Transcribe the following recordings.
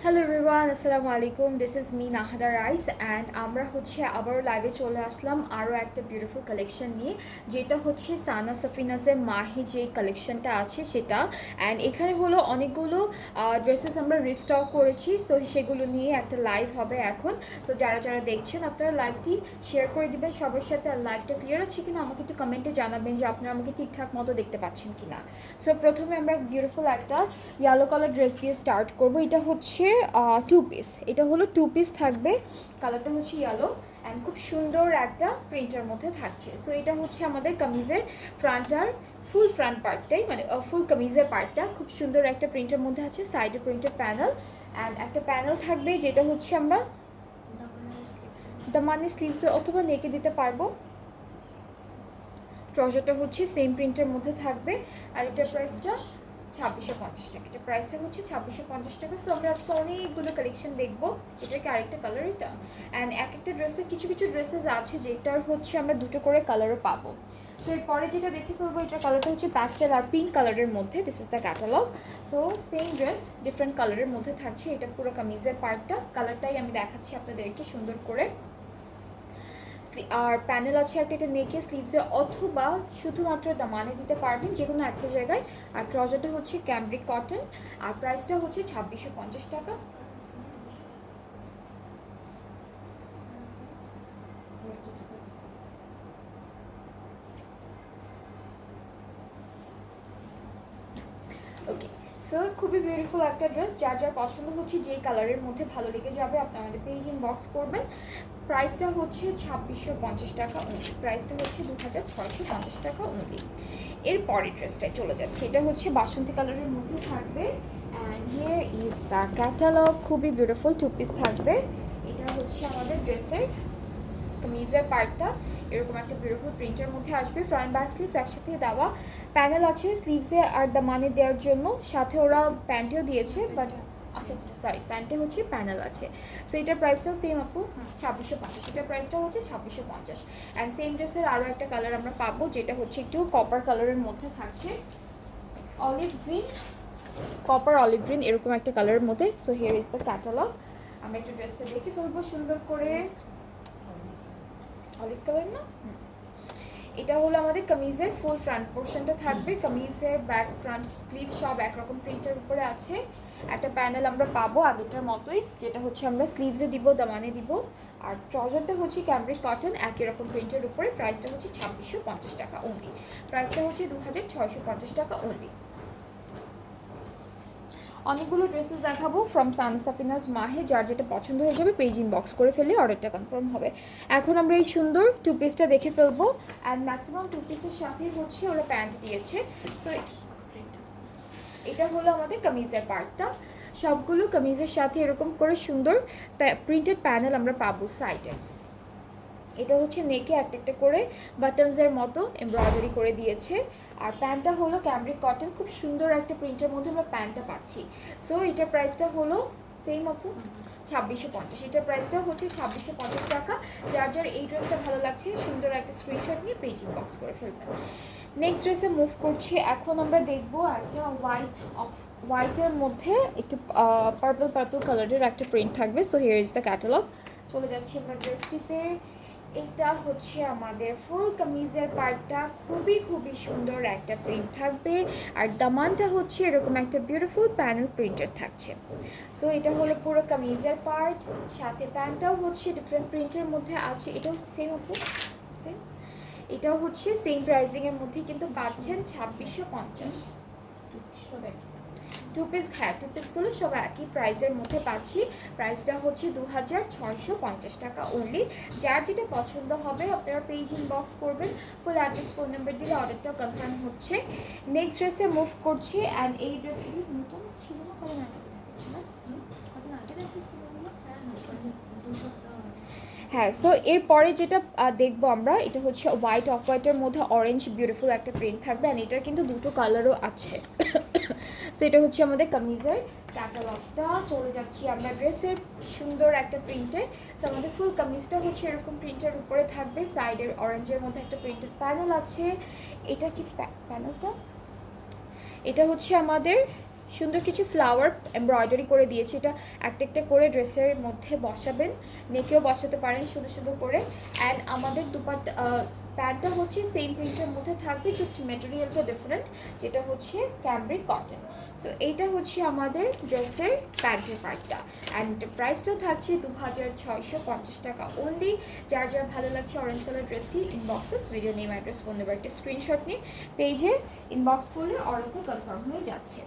Hello everyone, আসসালামু আলাইকুম। This is me নাহাদা rice and আমরা আবারও লাইভে চলে আসলাম আরও একটা বিউটিফুল কালেকশন নিয়ে, যেটা হচ্ছে সানা সাফিনাজের মাহি যে কালেকশনটা আছে সেটা। অ্যান্ড এখানে হলো অনেকগুলো ড্রেসেস আমরা রিস্টক করেছি, সো সেগুলো নিয়ে একটা লাইভ হবে এখন। সো যারা যারা দেখছেন আপনারা লাইভটি শেয়ার করে দিবেন সবার সাথে। আর লাইভটা ক্লিয়ার আছে কিনা আমাকে একটু কমেন্টে জানাবেন যে আপনারা আমাকে ঠিকঠাক মতো দেখতে পাচ্ছেন কিনা। সো প্রথমে আমরা বিউটিফুল একটা ইয়েলো কালার ড্রেস দিয়ে স্টার্ট করব। এটা হচ্ছে টু পিস, এটা হলো টু পিস থাকবে, কালারটা হচ্ছে ইয়েলো অ্যান্ড খুব সুন্দর একটা প্রিন্টের মধ্যে থাকছে। সো এটা হচ্ছে আমাদের কামিজের ফ্রন্টার ফুল ফ্রন্ট পার্টটাই, মানে ফুল কামিজের পার্টটা খুব সুন্দর একটা প্রিন্টের মধ্যে আছে। সাইডে প্রিন্টের প্যানেল অ্যান্ড একটা প্যানেল থাকবে, যেটা হচ্ছে আমরা দামানে স্লিভসে অথবা নেকে দিতে পারবো। ট্রাউজারটা হচ্ছে সেম প্রিন্টের মধ্যে থাকবে। আর এটার প্রাইসটা 2650 টাকা। এটা প্রাইসটা হচ্ছে 2650 টাকা। সো আমরা আজকে অনেকগুলো কালেকশন দেখবো। এটা কি আরেকটা কালার এটা, অ্যান্ড এক একটা ড্রেসের কিছু কিছু ড্রেসেস আছে যেটার হচ্ছে আমরা দুটো করে কালারও পাবো। সো এরপরে যেটা দেখে ফেলবো, এটার কালারটা হচ্ছে প্যাস্টেল আর পিঙ্ক কালারের মধ্যে। This is the catalogue. So same dress different কালারের মধ্যে থাকছে। এটা পুরো কামিজের পার্টটা, কালারটাই আমি দেখাচ্ছি আপনাদেরকে সুন্দর করে। আর প্যানেল আছে একটা, এটা নেকে স্লিভসে অথবা শুধুমাত্র দামানে দিতে পারবেন যে কোনো একটা জায়গায়। আর ট্রাউজারটা হচ্ছে ক্যামব্রিক কটন আর প্রাইসটা হচ্ছে 2650 টাকা। ওকে, সো খুবই বিউটিফুল একটা ড্রেস। যার যার পছন্দ হচ্ছে যেই কালারের মধ্যে ভালো লেগে যাবে আপনি আমাদের পেজ ইনবক্স করবেন। প্রাইসটা হচ্ছে 2650 টাকা অনলি, প্রাইসটা হচ্ছে 2650 টাকা অনলি। এর পরের ড্রেসটায় চলে যাচ্ছে, এটা হচ্ছে বাসন্তী কালারের মধ্যে থাকবে and here is the catalogue. খুবই বিউটিফুল টু পিস থাকবে। এটা হচ্ছে আমাদের ড্রেসের কামিজের পার্টটা, এরকম একটা বিউটিফুল প্রিন্টের মধ্যে আসবে। ফ্রন্ট ব্যাক স্লিভস একসাথে দেওয়া, প্যানেল আছে স্লিভসে আর দামানে দেওয়ার জন্য, সাথে ওরা প্যান্টেও দিয়েছে। বাট আচ্ছা আচ্ছা সরি, প্যান্টে হচ্ছে প্যানেল আছে। সো এটার প্রাইসটাও সেম আপু 2650। এটার প্রাইসটাও হচ্ছে 2650। অ্যান্ড সেম ড্রেসের আরও একটা কালার আমরা পাবো, যেটা হচ্ছে একটু কপার কালারের মধ্যে থাকছে, olive green, copper olive green এরকম একটা কালারের মধ্যে। So here is the catalogue. আমরা একটু ড্রেসটা দেখে ফেলবো সুন্দর করে। অলিভ কালার না, এটা হলো আমাদের কামিজের ফুল ফ্রন্ট পোর্শনটা থাকবে। কামিজের ব্যাক ফ্রন্ট স্লিভ সব একরকম প্রিন্টের উপরে আছে। একটা প্যানেল আমরা পাবো আগেরটার মতোই, যেটা হচ্ছে আমরা স্লিভসে দিব, দামানে দিব। আর ট্রাউজারটা হচ্ছে ক্যামব্রিক কটন একই রকম প্রিন্টের উপরে। প্রাইসটা হচ্ছে 2650 টাকা অনলি, প্রাইসটা হচ্ছে 2650 টাকা অনলি। অনেকগুলো ড্রেসেস দেখাবো ফ্রম সানা সাফিনাজ মাহে, যার যেটা পছন্দ হয়ে যাবে পেজ ইনবক্স করে ফেলে অর্ডারটা কনফার্ম হবে। এখন আমরা এই সুন্দর টু পিসটা দেখে ফেলবো। অ্যান্ড ম্যাক্সিমাম টু পিসের সাথে হচ্ছে ওরা প্যান্ট দিয়েছে। সো এটা হলো আমাদের কামিজের পার্টটা। সবগুলো কামিজের সাথে এরকম করে সুন্দর প্রিন্টেড প্যানেল আমরা পাবো সাইডে। এটা হচ্ছে নেকে একটা একটা করে বাটনসের মতো এমব্রয়ডারি করে দিয়েছে। আর প্যান্টটা হলো ক্যামব্রিক কটন, খুব সুন্দর একটা প্রিন্টের মধ্যে আমরা প্যান্টটা পাচ্ছি। সো এটার প্রাইসটা হলো সেম আপু 2650। এটার প্রাইসটা হচ্ছে 2650 টাকা। যার যার এই ড্রেসটা ভালো লাগছে সুন্দর একটা স্ক্রিনশট নিয়ে পেজ ইনবক্স করে ফেলবেন। নেক্সট ড্রেসে মুভ করছি। এখন আমরা দেখবো একটা হোয়াইটের মধ্যে একটু পার্পল কালারের একটা প্রিন্ট থাকবে। So here is the catalogue. চলে যাচ্ছি আমরা ড্রেসটিতে। এটা হচ্ছে আমাদের ফুল কামিজের পার্টটা, খুবই খুবই সুন্দর একটা প্রিন্ট থাকবে। আর দামানটা হচ্ছে এরকম একটা বিউটিফুল প্যানেল প্রিন্টের থাকছে। সো এটা হলো পুরো কামিজের পার্ট, সাথে প্যান্টটাও হচ্ছে ডিফারেন্ট প্রিন্টের মধ্যে আছে। এটাও সেম আপু, সেম। এটাও হচ্ছে সেম প্রাইসিংয়ের মধ্যে কিন্তু পাচ্ছেন 2650। টু পিস, হ্যাঁ টু পিসগুলো সব একই প্রাইসের মধ্যে পাচ্ছি। প্রাইসটা হচ্ছে 2650 টাকা অনলি। যার যেটা পছন্দ হবে আপনারা পেজ ইনবক্স করবেন, ফুল অ্যাড্রেস ফোন নাম্বার দিলে অর্ডারটা কনফার্ম হচ্ছে। নেক্সট ড্রেসে মুভ করছি। অ্যান্ড এই ড্রেস নতুন ছিল না, কদিন আগে দেখাচ্ছি না, কদিন আগে দেখাচ্ছিল হ্যাঁ। সো এরপরে যেটা দেখবো আমরা, এটা হচ্ছে হোয়াইট অফ হোয়াইটের মধ্যে অরেঞ্জ বিউটিফুল একটা প্রিন্ট থাকবে। অ্যান্ড এটার কিন্তু দুটো কালারও আছে। সো এটা হচ্ছে আমাদের কামিজের ক্যাটালগটা। চলে যাচ্ছি আমরা ড্রেসের সুন্দর একটা প্রিন্টে। সো আমাদের ফুল কামিজটা হচ্ছে এরকম প্রিন্টের উপরে থাকবে, সাইডের অরেঞ্জের মধ্যে একটা প্রিন্টেড প্যানেল আছে। এটা কি প্যানেলটা, এটা হচ্ছে আমাদের সুন্দর কিছু ফ্লাওয়ার এমব্রয়ডারি করে দিয়েছি, এটা একটা একটা করে ড্রেসের মধ্যে বসাবেন, নেকেও বসাতে পারেন সুন্দর সুন্দর করে। অ্যান্ড আমাদের দুপাট্টা প্যান্টটা হচ্ছে সেম প্রিন্টের মধ্যে থাকবে, জাস্ট মেটেরিয়ালটা ডিফারেন্ট, যেটা হচ্ছে ক্যামব্রিক কটন। সো এইটা হচ্ছে আমাদের ড্রেসের প্যান্টের পার্টটা, অ্যান্ড প্রাইসটাও থাকছে 2650 টাকা অনলি। যার যার ভালো লাগছে অরেঞ্জ কালার ড্রেসটি ইনবক্সেস video name address phone number একটা স্ক্রিনশট নিয়ে পেজে ইনবক্স করলে অর্ডারটা কনফার্ম হয়ে যাচ্ছে।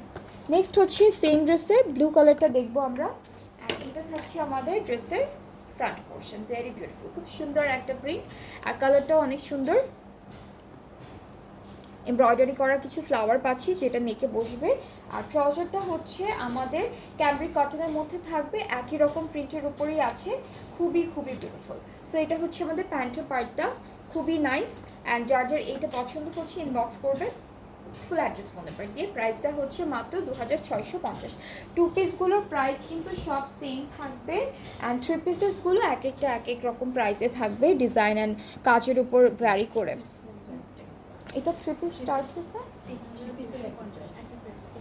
নেক্সট হচ্ছে সেম ড্রেসের ব্লু কালারটা দেখবো আমরা, অ্যান্ড এটা থাকছে আমাদের ড্রেসের ফ্রন্ট পোর্শন, ভেরি বিউটিফুল, খুব সুন্দর একটা প্রিন্ট, আর কালারটাও অনেক সুন্দর, এমব্রয়ডারি করা কিছু ফ্লাওয়ার পাচ্ছি যেটা নেকে বসবে। আর ট্রাউজারটা হচ্ছে আমাদের ক্যামব্রিক কটনের মধ্যে থাকবে, একই রকম প্রিন্টের উপরেই আছে, খুবই খুবই বিউটিফুল। সো এটা হচ্ছে আমাদের প্যান্টের পার্টটা, খুবই নাইস। অ্যান্ড যার যার এইটা পছন্দ হচ্ছে ইনবক্স করবে ফুল অ্যাড্রেস ফোন নাম্বার দিয়ে। প্রাইসটা হচ্ছে মাত্র 2650। টু পিসগুলোর প্রাইস কিন্তু সব সেম থাকবে, অ্যান্ড থ্রি পিসেসগুলো এক একটা এক এক রকম প্রাইসে থাকবে, ডিজাইন অ্যান্ড কাজের উপর ভ্যারি করে। এটা থ্রি পিস স্টার্ট স্যার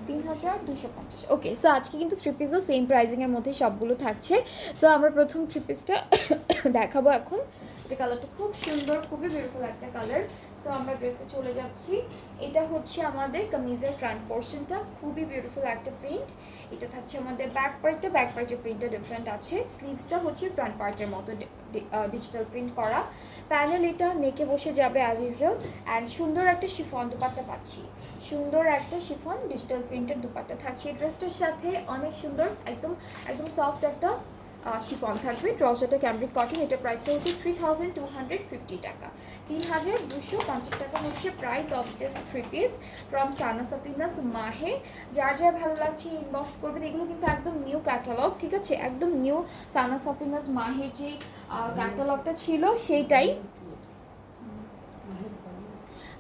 3250। ওকে, সো আজকে কিন্তু থ্রি পিসও সেম প্রাইজিংয়ের মধ্যে সবগুলো থাকছে। সো আমরা প্রথম থ্রি পিসটা দেখাবো এখন। এটা কালারটা খুব সুন্দর, খুবই বিউটিফুল একটা কালার। সো আমরা ড্রেসে চলে যাচ্ছি। এটা হচ্ছে আমাদের কামিজের ফ্রন্ট পোর্শনটা, খুবই বিউটিফুল একটা প্রিন্ট। এটা থাকছে আমাদের ব্যাক পার্টটা, ব্যাক পার্টের প্রিন্টটা ডিফারেন্ট আছে। স্লিভসটা হচ্ছে ফ্রন্ট পার্টের মতো ডিজিটাল প্রিন্ট করা। প্যানেল এটা নেকে বসে যাবে অ্যাজ ইউজুয়াল, অ্যান্ড সুন্দর একটা শিফন দুপাট্টা পাচ্ছি, সুন্দর একটা শিফন ডিজিটাল প্রিন্টের দুপাট্টা থাকছে। এই ড্রেসটার সাথে অনেক সুন্দর একদম একদম সফট একটা শিফন থাকবে। ট্রাউজারটা ক্যামব্রিক কটন, এটার প্রাইসটা হচ্ছে 3250 টাকা, 3250 টাকা হচ্ছে price of this three piece from Sana Safinaz Mahay. যার যার ভালো লাগছে ইনবক্স করবেন। এগুলো কিন্তু একদম নিউ ক্যাটালগ, ঠিক আছে, একদম নিউ সানা সাফিনাস মাহের যে ক্যাটালগটা ছিল সেইটাই।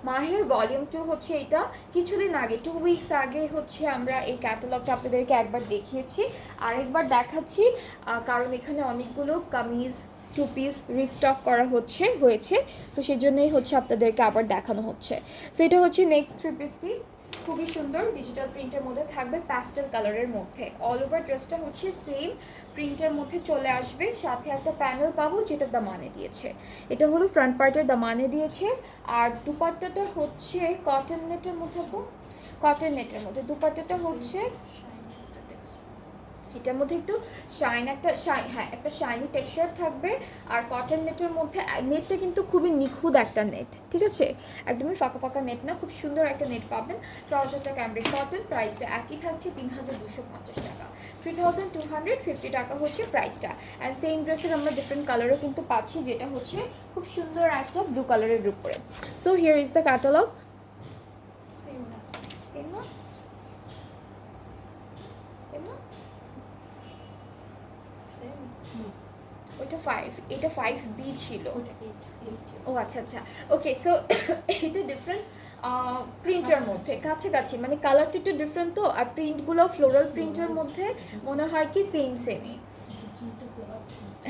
মাহের ভলিউম 2 হচ্ছে এটা, কিছুদিন আগে 2 উইকস আগে হচ্ছে আমরা এই ক্যাটালগটা আপনাদেরকে একবার দেখিয়েছি, আরেকবার দেখাচ্ছি, কারণ এখানে অনেকগুলো কামিজ টু পিস রিস্টক করা হয়েছে, সো সেই জন্যই হচ্ছে আপনাদেরকে আবার দেখানো হচ্ছে। সো এটা হচ্ছে নেক্সট থ্রি পিসটি, খুবই সুন্দর ডিজিটাল প্রিন্টের মধ্যে থাকবে, প্যাস্টেল কালারের মধ্যে। অল ওভার ড্রেসটা হচ্ছে সেম প্রিন্টের মধ্যে চলে আসবে, সাথে একটা প্যানেল পাবো যেটা দামানে দিয়েছে। এটা হলো ফ্রন্ট পার্টের দামানে দিয়েছে, আর দুপাট্টাটা হচ্ছে কটন নেটের মধ্যে, কটন নেটের মধ্যে দুপাট্টাটা হচ্ছে, এটার মধ্যে একটু একটা শাইনি টেক্সচার থাকবে। আর কটন নেটের মধ্যে, নেটটা কিন্তু খুবই নিখুঁত একটা নেট, ঠিক আছে, একদমই ফাঁকা ফাঁকা নেট না, খুব সুন্দর একটা নেট পাবেন। ট্রাউজারটা ক্যামব্রিক কটন, প্রাইসটা একই থাকছে 3250 টাকা, 3250 টাকা হচ্ছে প্রাইসটা। অ্যান্ড সেম ড্রেসের আমরা ডিফারেন্ট কালারও কিন্তু পাচ্ছি, যেটা হচ্ছে খুব সুন্দর একটা ব্লু কালারের উপরে। So here is the catalogue. Same না, ওইটা 5, এটা 5B ছিল, ও আচ্ছা আচ্ছা, ওকে। সো এটা ডিফারেন্ট প্রিন্টের মধ্যে কাছাকাছি, মানে কালারটা একটু ডিফারেন্ট তো, আর প্রিন্টগুলো ফ্লোরাল প্রিন্টের মধ্যে মনে হয় কি সেমই।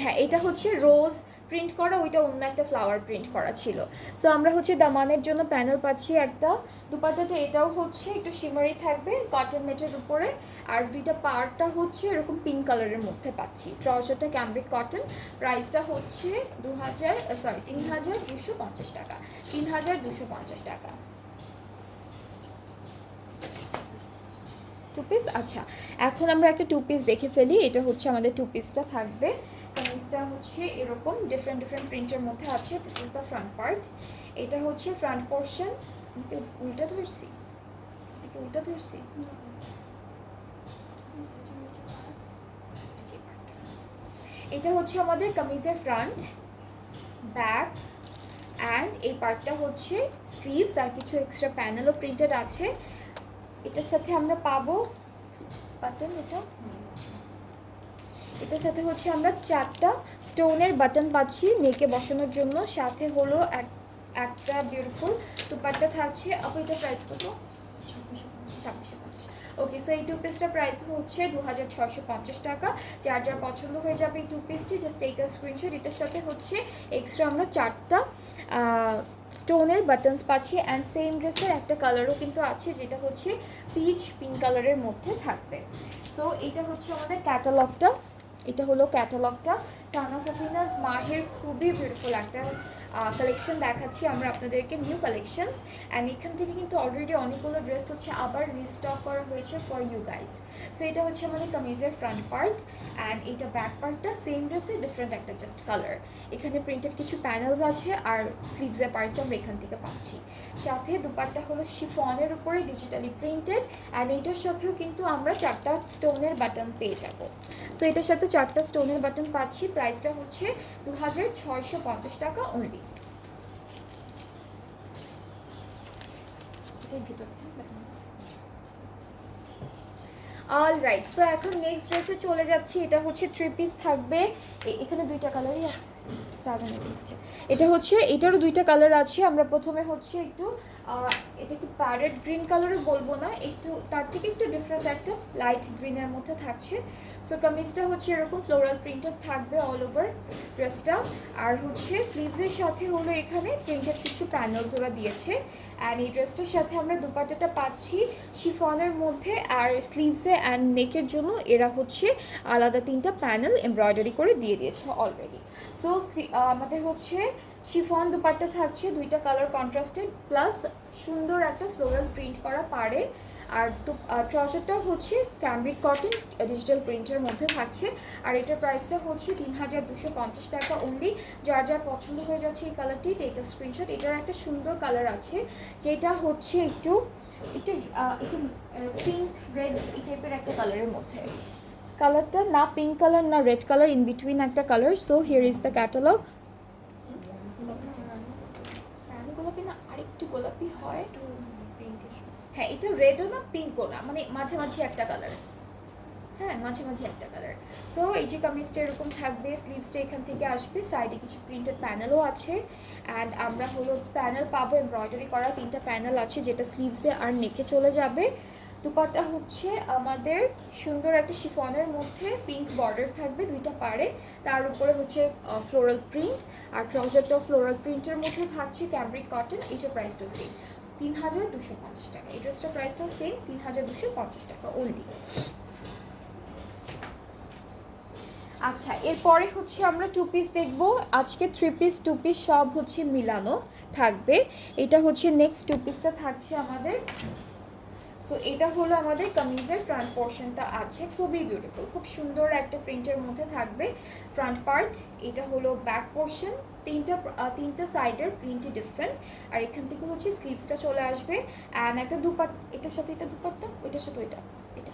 হ্যাঁ, এটা হচ্ছে রোজ প্রিন্ট করা, ওইটা অন্য একটা ফ্লাওয়ার প্রিন্ট করা ছিল। সো আমরা হচ্ছে দামানের জন্য প্যানেল পাচ্ছি একটা, দুপাট্টাটা এটাও হচ্ছে একটু শিমারি থাকবে কটন নেটের উপরে, আর দুইটা পার্টটা হচ্ছে এরকম পিঙ্ক কালারের মধ্যে পাচ্ছি। ট্রাউজারটা ক্যামব্রিক কটন, প্রাইসটা হচ্ছে 3250 টাকা, 3250 টাকা টু পিস। আচ্ছা, এখন আমরা একটা টু পিস দেখে ফেলি। এটা হচ্ছে আমাদের টু পিসটা থাকবে, কামিজটা হচ্ছে এরকম ডিফারেন্ট প্রিন্টের মধ্যে আছে। This is the front part, এটা হচ্ছে ফ্রন্ট পোর্শন। উল্টা ধরছি, এটা হচ্ছে আমাদের কামিজের ফ্রন্ট, ব্যাক, অ্যান্ড এই পার্টটা হচ্ছে স্লিভস, আর কিছু এক্সট্রা প্যানেলও প্রিন্টেড আছে। এটার সাথে আমরা পাবো বাটন, এটার সাথে হচ্ছে আমরা 4টা স্টোনের বাটন পাচ্ছি নেকে বসানোর জন্য, সাথে হলো একটা বিউটিফুল দুপাট্টা থাকছে। আপু এটা প্রাইস কত? 2650। ওকে, সো এই টু পিসটা প্রাইস হচ্ছে 2650 টাকা। যার যার পছন্দ হয়ে যাবে এই টু পিসটি, জাস্ট টেক আ স্ক্রিনশট। এটার সাথে হচ্ছে এক্সট্রা আমরা 4টা স্টোনের বাটনস পাচ্ছি অ্যান্ড সেম ড্রেসের একটা কালারও কিন্তু আছে, যেটা হচ্ছে পিচ পিঙ্ক কালারের মধ্যে থাকবে। সো এটা হচ্ছে আমাদের ক্যাটালগটা, এটা হলো ক্যাটালগটা। সানা সাফিনাস মাহের খুবই বিউটিফুল একটা কালেকশন দেখাচ্ছি আমরা আপনাদেরকে, নিউ কালেকশনস। অ্যান্ড এখান থেকে কিন্তু অলরেডি অনেকগুলো ড্রেস হচ্ছে আবার রিস্টক করা হয়েছে ফর ইউ গাইস। সো এটা হচ্ছে আমাদের কামিজের ফ্রন্ট পার্ট অ্যান্ড এটা ব্যাক পার্টটা সেম ড্রেসে ডিফারেন্ট একটা জাস্ট কালার। এখানে প্রিন্টেড কিছু প্যানেলস আছে আর স্লিভসের পার্টটা আমরা এখান থেকে পাচ্ছি। সাথে দুপাট্টা হলো শিফনের উপরে ডিজিটালি প্রিন্টেড অ্যান্ড এইটার সাথেও কিন্তু আমরা 4টা স্টোনের বাটন পেয়ে যাব। সো এটার সাথে 4টা স্টোনের বাটন পাচ্ছি। প্রাইসটা হচ্ছে 2650 টাকা অনলি। অলরাইট, সো এখন নেক্সট ড্রেসে চলে যাচ্ছি। এটা হচ্ছে 3 পিস থাকবে, এখানে 2টা কালারই আছে। এটা হচ্ছে, এটারও 2টা কালার আছে। আমরা প্রথমে হচ্ছে একটু এটা কি প্যারেট গ্রিন কালারে বলবো না, একটু তার থেকে একটু ডিফারেন্ট একটা লাইট গ্রিনের মধ্যে থাকছে। সো কামিজটা হচ্ছে এরকম ফ্লোরাল প্রিন্টেড থাকবে অল ওভার ড্রেসটা। আর হচ্ছে স্লিভসের সাথে হলো এখানে প্রিন্টেড কিছু প্যানেলস ওরা দিয়েছে। অ্যান্ড এই ড্রেসটার সাথে আমরা দুপাট্টাটা পাচ্ছি শিফনের মধ্যে, আর স্লিভসে অ্যান্ড নেকের জন্য এরা হচ্ছে আলাদা 3টা প্যানেল এমব্রয়ডারি করে দিয়ে দিয়েছে অলরেডি। সো আমাদের হচ্ছে শিফন দুপাট্টা থাকছে 2টা কালার কন্ট্রাস্টেড প্লাস সুন্দর একটা ফ্লোরাল প্রিন্ট করা পারে। আর ট্রাউজারটা হচ্ছে ক্যামব্রিক কটন ডিজিটাল প্রিন্টের মধ্যে থাকছে। আর এটার প্রাইসটা হচ্ছে 3250 টাকা অনলি। যার যার পছন্দ হয়ে যাচ্ছে এই কালারটি টেক আ স্ক্রিনশট। এটার একটা সুন্দর কালার আছে যেটা হচ্ছে একটু একটু একটু পিঙ্ক রেড এই টাইপের একটা কালারের মধ্যে। কালারটা না পিঙ্ক কালার না রেড কালার, ইন বিটুইন একটা colour. So here is the catalogue. গোলাপি না, আরেকটু গোলাপি হয়, হ্যাঁ এটা রেডও না পিঙ্কও না, মানে মাঝামাঝি একটা কালার, হ্যাঁ মাঝামাঝি একটা কালার। সো এই যে কামিজটা এরকম থাকবে, স্লিভসটা এখান থেকে আসবে, সাইডে কিছু প্রিন্টেড প্যানেলও আছে। অ্যান্ড আমরা হলো প্যানেল পাবো এমব্রয়ডারি করা 3টা প্যানেল আছে, যেটা স্লিভসে আর নেকে চলে যাবে। দুপাট্টা হচ্ছে আমাদের সুন্দর একটা শিফনের মধ্যে পিঙ্ক বর্ডার থাকবে 2টা পাড়ে, তার উপরে হচ্ছে ফ্লোরাল প্রিন্ট। আর ট্রাউজারটাও ফ্লোরাল প্রিন্টের মধ্যে থাকছে ক্যামব্রিক কটন। এইটার প্রাইসটাও সেম 3250 টাকা। এই ড্রেসটার প্রাইসটাও সেম 3250 টাকা অনলি। আচ্ছা, এরপরে হচ্ছে আমরা 2 পিস দেখবো আজকে। 3 পিস 2 পিস সব হচ্ছে মিলানো থাকবে। এটা হচ্ছে নেক্সট 2 পিসটা থাকছে আমাদের। সো এটা হলো আমাদের কামিজের ফ্রন্ট পোর্শনটা আছে, খুবই বিউটিফুল, খুব সুন্দর একটা প্রিন্টের মধ্যে থাকবে ফ্রন্ট পার্ট। এটা হলো ব্যাক পোর্শন, তিনটা সাইডের প্রিন্টই ডিফারেন্ট। আর এখান থেকে হচ্ছে স্লিভসটা চলে আসবে অ্যান্ড একটা দুপাট্টা, এটার সাথে এটা দুপাট্টা, ওইটার সাথে ওইটা, এটা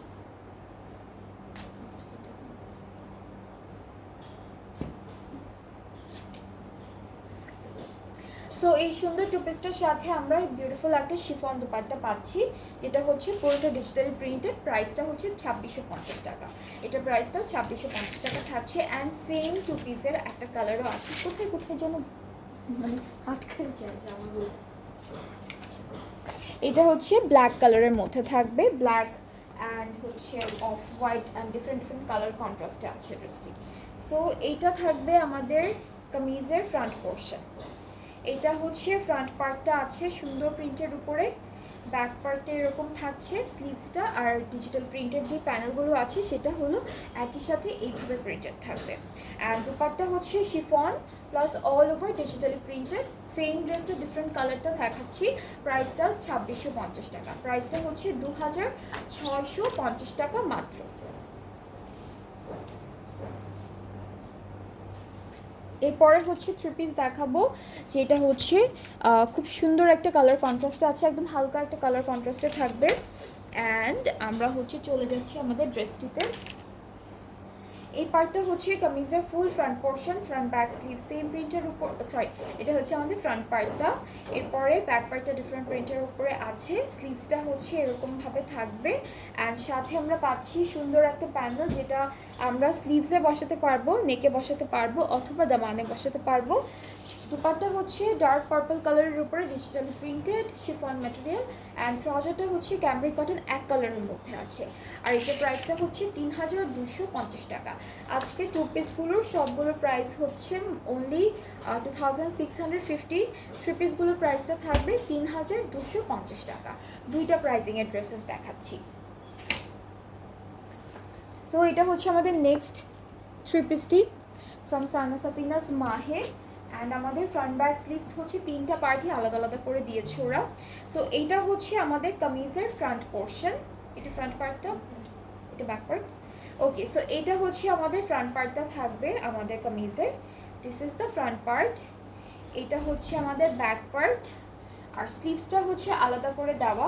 সো এই সুন্দর 2 পিসটার সাথে আমরা বিউটিফুল একটা শিফন দুপাট্টা পাচ্ছি, যেটা হচ্ছে পুরোটা ডিজিটালি প্রিন্টেড। প্রাইসটা হচ্ছে 2650 টাকা। এটা প্রাইসটা 2650 টাকা থাকছে। অ্যান্ড সেম 2 পিসের একটা কালারও আছে, কোথায় কোথায় যেন মানে আটকে যায় জামাগুলো। এটা হচ্ছে ব্ল্যাক কালারের মধ্যে থাকবে, ব্ল্যাক অ্যান্ড হচ্ছে off white and different different colour কন্ট্রাস্টে আছে ড্রেসটি। সো এইটা থাকবে আমাদের কামিজের ফ্রন্ট পোর্শন। এটা হচ্ছে ফ্রন্ট পার্টটা আছে সুন্দর প্রিন্টের উপরে, ব্যাক পার্টে এরকম থাকছে স্লিভসটা। আর ডিজিটাল প্রিন্টের যে প্যানেলগুলো আছে সেটা হলো একই সাথে এইভাবে প্রিন্টেড থাকবে। অ্যান্ড দুপাট্টা হচ্ছে chiffon plus all over digitally printed. Same ড্রেসের ডিফারেন্ট কালারটা দেখাচ্ছি। প্রাইসটা 2650 টাকা। প্রাইসটা হচ্ছে 2650 টাকা মাত্র। এরপরে হচ্ছে 3 পিস দেখাবো, যেটা হচ্ছে খুব সুন্দর একটা কালার কন্ট্রাস্টে আছে, একদম হালকা একটা কালার কন্ট্রাস্টে থাকবে। অ্যান্ড আমরা হচ্ছে চলে যাচ্ছি আমাদের ড্রেসটিতে। এই পার্টটা হচ্ছে কামিজের ফুল front portion, front back sleeve same প্রিন্টের উপর, সরি এটা হচ্ছে আমাদের ফ্রন্ট পার্টটা। এরপরে ব্যাক পার্টটা ডিফারেন্ট প্রিন্টের উপরে আছে, স্লিভসটা হচ্ছে এরকমভাবে থাকবে। অ্যান্ড সাথে আমরা পাচ্ছি সুন্দর একটা প্যানেল, যেটা আমরা স্লিভসে বসাতে পারবো, নেকে বসাতে পারবো অথবা দামানে বসাতে পারবো। দুপাট্টা হচ্ছে ডার্ক পার্পল কালারের উপরে digitally printed chiffon material and ট্রাউজারটা হচ্ছে ক্যামব্রিক কটন এক কালারের মধ্যে আছে। আর এটার প্রাইসটা হচ্ছে 3250 টাকা। আজকে টু পিসগুলোর সবগুলোর প্রাইস হচ্ছে অনলি 2650। থ্রি পিসগুলোর প্রাইসটা থাকবে 3250 টাকা। দুইটা প্রাইসিংয়ের ড্রেসেস দেখাচ্ছি। সো এটা হচ্ছে আমাদের next three পিসটি from Sana Safinaz মাহে। অ্যান্ড আমাদের ফ্রন্ট ব্যাক স্লিভস হচ্ছে তিনটা পার্টই আলাদা আলাদা করে দিয়েছে ওরা। সো এইটা হচ্ছে আমাদের কামিজের ফ্রন্ট পোর্শন, এটা ফ্রন্ট পার্টটা, এটা ব্যাক পার্ট। ওকে, সো এইটা হচ্ছে আমাদের ফ্রন্ট পার্টটা থাকবে আমাদের কামিজের। This is the front part. এটা হচ্ছে আমাদের ব্যাক পার্ট। আর স্লিভসটা হচ্ছে আলাদা করে দেওয়া,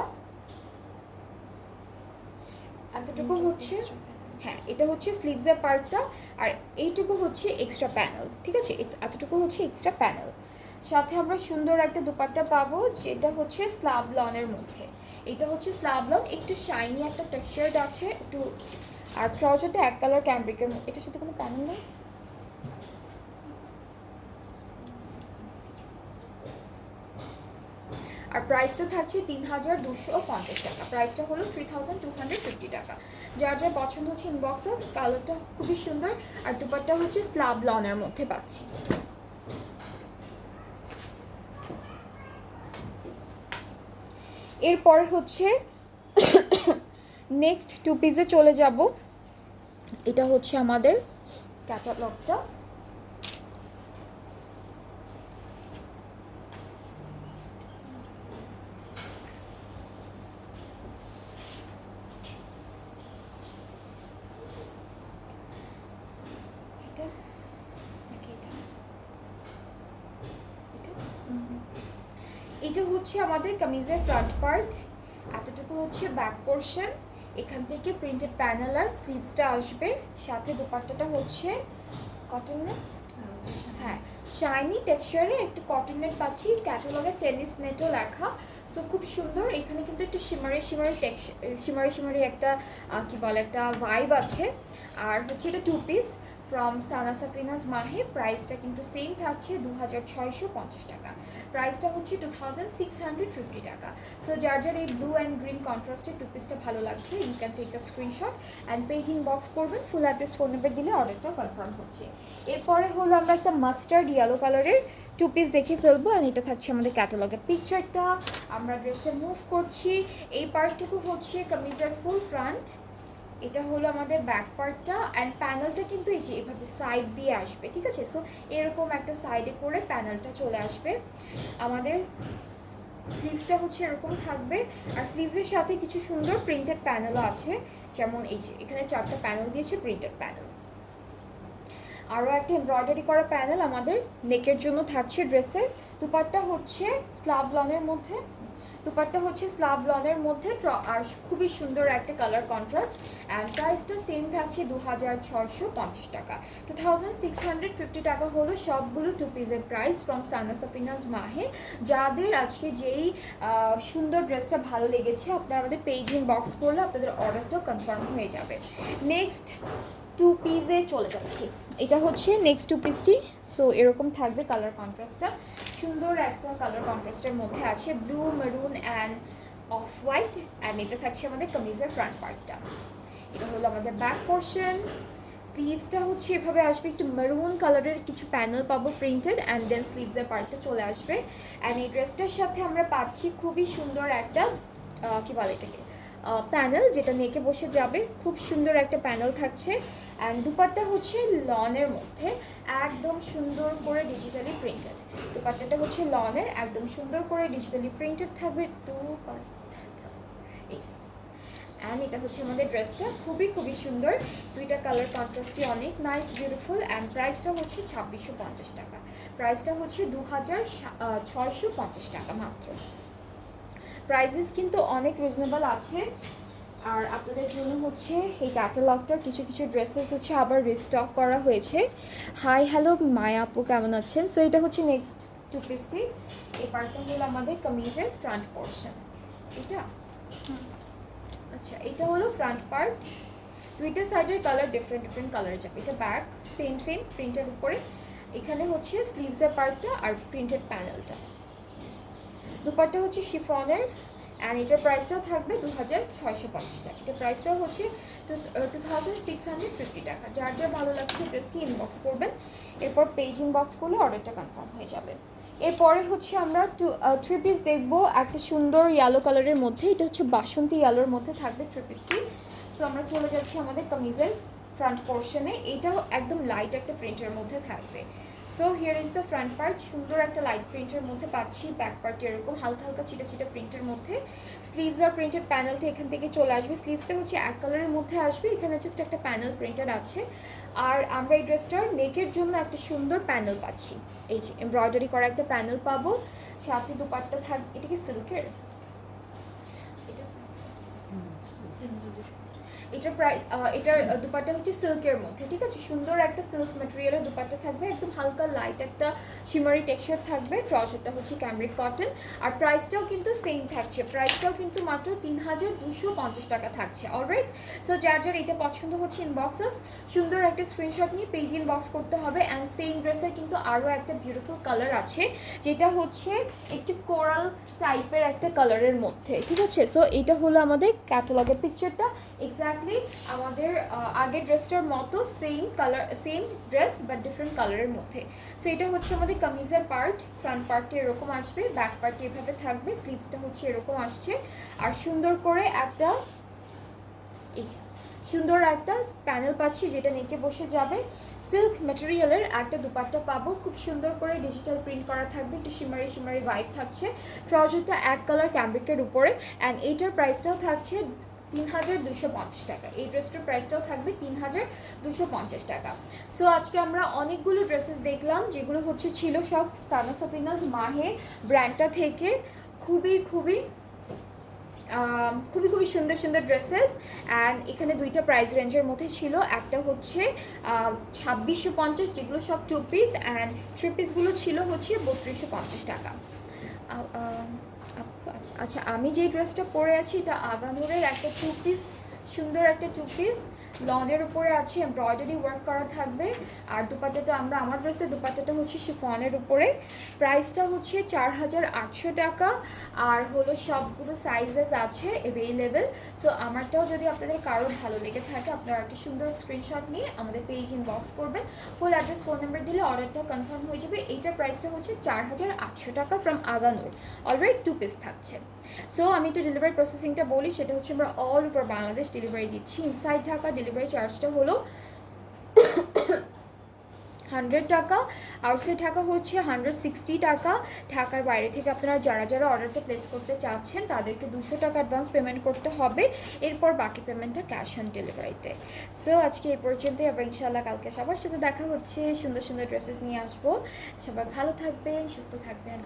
এতটুকু হচ্ছে, হ্যাঁ এটা হচ্ছে স্লিভসের পার্টটা। আর এইটুকু হচ্ছে এক্সট্রা প্যানেল, ঠিক আছে, এতটুকু হচ্ছে এক্সট্রা প্যানেল। সাথে আমরা সুন্দর একটা দুপাট্টা পাবো যেটা হচ্ছে স্লাব লনের মধ্যে। এটা হচ্ছে স্লাব লন, একটু শাইনি একটা টেক্সচার আছে একটু। আর ট্রাউজারটা এক কালার ক্যামব্রিকের, এটার সাথে কোনো প্যানেল নেই। আর প্রাইসটা থাকছে 3250 টাকা। প্রাইসটা হলো 3250 টাকা। যার যার পছন্দ হচ্ছে ইনবক্সেস। কালারটা খুবই সুন্দর। আর দুপাট্টা হচ্ছে স্লাব লনের মধ্যে পাচ্ছি। এরপরে হচ্ছে নেক্সট টু পিসে চলে যাব। এটা হচ্ছে আমাদের ক্যাটালগটা। এটা হচ্ছে আমাদের কামিজের ফ্রন্ট পার্ট, এতটুকু হচ্ছে ব্যাক পোর্শন। এখান থেকে প্রিন্টেড প্যানেল আর স্লিভসটা আসবে। সাথে দুপাট্টাটা হচ্ছে কটন নেট, হ্যাঁ শাইনি টেক্সচারে একটু কটন নেট পাচ্ছি। ক্যাটালগে টেনিস নেটও লেখা। সো খুব সুন্দর। এখানে কিন্তু একটু শিমারি একটা কি বলে একটা ভাইব আছে। আর হচ্ছে এটা two piece from Sana Safinaz মাহে। প্রাইসটা কিন্তু সেম থাকছে 2650 টাকা। প্রাইসটা হচ্ছে 2650 টাকা। সো যার যার এই ব্লু অ্যান্ড গ্রিন কন্ট্রাস্টের টু পিসটা ভালো লাগছে, you can take a screenshot and page inbox করবেন। ফুল অ্যাড্রেস ফোন নাম্বার দিলে অর্ডারটা কনফার্ম হচ্ছে। এরপরে হলো আমরা একটা মাস্টার্ড ইয়েলো কালারের টু পিস দেখে ফেলবো। অ্যান্ড এটা থাকছে আমাদের ক্যাটালগের পিকচারটা। আমরা ড্রেসে মুভ করছি। এই পার্টটুকু হচ্ছে কামিজের ফুল ফ্রন্ট। এটা হলো আমাদের ব্যাক পার্টটা। অ্যান্ড প্যানেলটা কিন্তু এই যে এভাবে সাইড দিয়ে আসবে, ঠিক আছে। সো এরকম একটা সাইডে করে প্যানেলটা চলে আসবে। আমাদের স্লিভসটা হচ্ছে এরকম থাকবে। আর স্লিভসের সাথে কিছু সুন্দর প্রিন্টেড প্যানেলও আছে, যেমন এই যে এখানে 4টা প্যানেল দিয়েছে প্রিন্টেড প্যানেল। আরও একটা এমব্রয়ডারি করা প্যানেল আমাদের নেকের জন্য থাকছে ড্রেসের। দুপাট্টা হচ্ছে স্লাব লনের মধ্যে, দুপাট্টা হচ্ছে স্লাব লনের মধ্যে। আর খুবই সুন্দর একটা কালার কন্ট্রাস্ট। অ্যান্ড প্রাইসটা সেম থাকছে 2650 টাকা। 2650 টাকা হলো সবগুলো টু পিসের প্রাইস ফ্রম সানা সাফিনাস মাহে। যাদের আজকে যেই সুন্দর ড্রেসটা ভালো লেগেছে, আপনারা আমাদের পেজ ইনবক্স করলে আপনাদের অর্ডারটাও কনফার্ম হয়ে যাবে। নেক্সট টু পিসে চলে যাচ্ছি। এটা হচ্ছে নেক্সট টু পিসটি। সো এরকম থাকবে কালার কন্ট্রাস্টটা। সুন্দর একটা কালার কন্ট্রাস্টের মধ্যে আছে blue, maroon and of white. And এটা থাকছে আমাদের কামিজের ফ্রন্ট পার্টটা। এটা হলো আমাদের ব্যাক পোর্শন। স্লিভসটা হচ্ছে এভাবে আসবে, একটু মেরুন কালারের কিছু প্যানেল পাবো প্রিন্টেড। অ্যান্ড দেন স্লিভসের পার্টটা চলে আসবে। অ্যান্ড এই ড্রেসটার সাথে আমরা পাচ্ছি খুবই সুন্দর একটা কী বলে এটাকে প্যানেল, যেটা নেকে বসে যাবে। খুব সুন্দর একটা প্যানেল থাকছে। অ্যান্ড দুপাট্টা হচ্ছে লনের মধ্যে একদম সুন্দর করে ডিজিটালি প্রিন্টেড। দুপাট্টাটা হচ্ছে লনের, একদম সুন্দর করে ডিজিটালি প্রিন্টেড থাকবে এই যে। অ্যান্ড এটা হচ্ছে আমাদের ড্রেসটা, খুবই খুবই সুন্দর। দুইটা কালার কন্ট্রাস্টই অনেক নাইস বিউটিফুল। অ্যান্ড প্রাইসটা হচ্ছে 2650 টাকা। প্রাইসটা হচ্ছে 2650 টাকা মাত্র। প্রাইসেস কিন্তু অনেক রিজনেবল আছে। আর আপনাদের জন্য হচ্ছে এই ক্যাটালগটার কিছু কিছু ড্রেসেস হচ্ছে আবার রিস্টক করা হয়েছে। হাই হ্যালো মায়া আপু, কেমন আছেন? সো এটা হচ্ছে নেক্সট টু পিসটি। এই পার্টটা হলো আমাদের কামিজের ফ্রন্ট পোর্শন। এটা আচ্ছা, এটা হলো ফ্রন্ট পার্ট। দুইটা সাইডের কালার ডিফারেন্ট ডিফারেন্ট কালার যাবে। এটা ব্যাক সেম প্রিন্টের উপরে। এখানে হচ্ছে স্লিভসের পার্টটা আর প্রিন্টেড প্যানেলটা। দুপাট্টা হচ্ছে শিফনের অ্যান্ড এটার প্রাইসটাও থাকবে 2650 টাকা। এটার প্রাইসটাও হচ্ছে 2650 টাকা। যার যার ভালো লাগছে ড্রেসটি ইনবক্স করবেন, এরপর পেজ ইনবক্স করলে অর্ডারটা কনফার্ম হয়ে যাবে। এরপরে হচ্ছে আমরা থ্রি পিস দেখবো একটা সুন্দর ইয়েলো কালারের মধ্যে, এটা হচ্ছে বাসন্তী ইয়েলোর মধ্যে থাকবে থ্রি পিসটি। সো আমরা চলে যাচ্ছি আমাদের কামিজের ফ্রন্ট পোর্শনে। এটাও একদম লাইট একটা প্রিন্টের মধ্যে থাকবে। So here is the front part, সুন্দর একটা লাইট প্রিন্টের মধ্যে পাচ্ছি। ব্যাক পার্ট এরকম হালকা হালকা চিটা চিটা প্রিন্টের মধ্যে। স্লিভস আর প্রিন্টেড প্যানেলটা এখান থেকে চলে আসবে। স্লিভসটা হচ্ছে এক কালারের মধ্যে আসবে, এখানে জাস্ট একটা প্যানেল প্রিন্টেড আছে। আর আমরা এই ড্রেসটার নেকের জন্য একটা সুন্দর প্যানেল পাচ্ছি, এই যে এমব্রয়ডারি করা একটা প্যানেল পাবো। সাথে দুপাট্টা থাকবে, এটা কি সিল্কের? এটার দুপাট্টা হচ্ছে সিল্কের মধ্যে, ঠিক আছে। সুন্দর একটা সিল্ক ম্যাটেরিয়ালের দুপাট্টা থাকবে, একদম হালকা লাইট একটা শিমারি টেক্সচার থাকবে। ট্রাউজারটা হচ্ছে ক্যামব্রিক কটন। আর প্রাইসটাও কিন্তু সেম থাকছে, প্রাইসটাও কিন্তু মাত্র 3250 টাকা থাকছে। অলরাইট, সো যার যার এটা পছন্দ হচ্ছে ইনবক্সেস সুন্দর একটা স্ক্রিনশট নিয়ে পেজ ইনবক্স করতে হবে। অ্যান্ড সেম ড্রেসের কিন্তু আরও একটা বিউটিফুল কালার আছে, যেটা হচ্ছে একটু কোরাল টাইপের একটা কালারের মধ্যে, ঠিক আছে। সো এটা হলো আমাদের ক্যাটালগের পিকচারটা, এক্স্যাক্টলি আমাদের আগের ড্রেসটার মতো same colour, same dress but different কালারের মধ্যে। সো এটা হচ্ছে আমাদের কামিজের পার্ট, ফ্রন্ট পার্টটি এরকম আসবে, ব্যাক পার্টটি এভাবে থাকবে, স্লিভসটা হচ্ছে এরকম আসছে। আর সুন্দর করে একটা এই সুন্দর একটা প্যানেল পাচ্ছি যেটা নেকে বসে যাবে। সিল্ক ম্যাটেরিয়ালের একটা দুপাট্টা পাবো, খুব সুন্দর করে ডিজিটাল প্রিন্ট করা থাকবে, একটু শিমারি শিমারি ভাইব থাকছে। ট্রাউজারটা এক কালার ক্যামব্রিকের উপরে। অ্যান্ড এইটার প্রাইসটাও থাকছে 3250 টাকা। এই ড্রেসটার প্রাইসটাও থাকবে 3250 টাকা। সো আজকে আমরা অনেকগুলো ড্রেসেস দেখলাম, যেগুলো হচ্ছে ছিল সব সানা সাফিনাজ মাহে ব্র্যান্ডটা থেকে। খুবই খুবই খুবই খুবই সুন্দর সুন্দর ড্রেসেস। অ্যান্ড এখানে দুইটা প্রাইস রেঞ্জের মধ্যে ছিল, একটা হচ্ছে 2650, যেগুলো সব টু পিস, অ্যান্ড থ্রি পিসগুলো ছিল হচ্ছে 3250 টাকা। আচ্ছা, আমি যে ড্রেসটা পরে আছি এটা আগানুরের একটা টু পিস, সুন্দর একটা টু পিস, লনের উপরে আছে, এমব্রয়ডারি ওয়ার্ক করা থাকবে। আর দুপাট্টাটা আমার ড্রেসের দুপাট্টাটা হচ্ছে শিফনের উপরে। প্রাইসটা হচ্ছে 4800 টাকা। আর হলো সবগুলো সাইজেস আছে অ্যাভেলেবেল। সো আমারটাও যদি আপনাদের কারো ভালো লেগে থাকে, আপনারা একটা সুন্দর স্ক্রিনশট নিয়ে আমাদের পেজ ইনবক্স করবেন, ফুল অ্যাড্রেস ফোন নাম্বার দিলে অর্ডারটা কনফার্ম হয়ে যাবে। এইটার প্রাইসটা হচ্ছে 4800 টাকা from Aganoor. Already two piece থাকছে। সো আমি একটু ডেলিভারি প্রসেসিংটা বলি, সেটা হচ্ছে আমরা অল ওভার বাংলাদেশ ডেলিভারি দিচ্ছি। ইনসাইড ঢাকা ডেলিভারি চার্জটা হলো 100 টাকা, আউটসাইড ঢাকা হচ্ছে 160 টাকা। ঢাকার বাইরে থেকে আপনারা যারা যারা অর্ডারটা প্লেস করতে চাচ্ছেন তাদেরকে 200 টাকা অ্যাডভান্স পেমেন্ট করতে হবে, এরপর বাকি পেমেন্টটা ক্যাশ অন ডেলিভারিতে। সো আজকে এই পর্যন্তই, আবার ইনশাআল্লাহ কালকে সবার সাথে দেখা হচ্ছে, সুন্দর সুন্দর ড্রেসেস নিয়ে আসবো। সবাই ভালো থাকবেন, সুস্থ থাকবেন।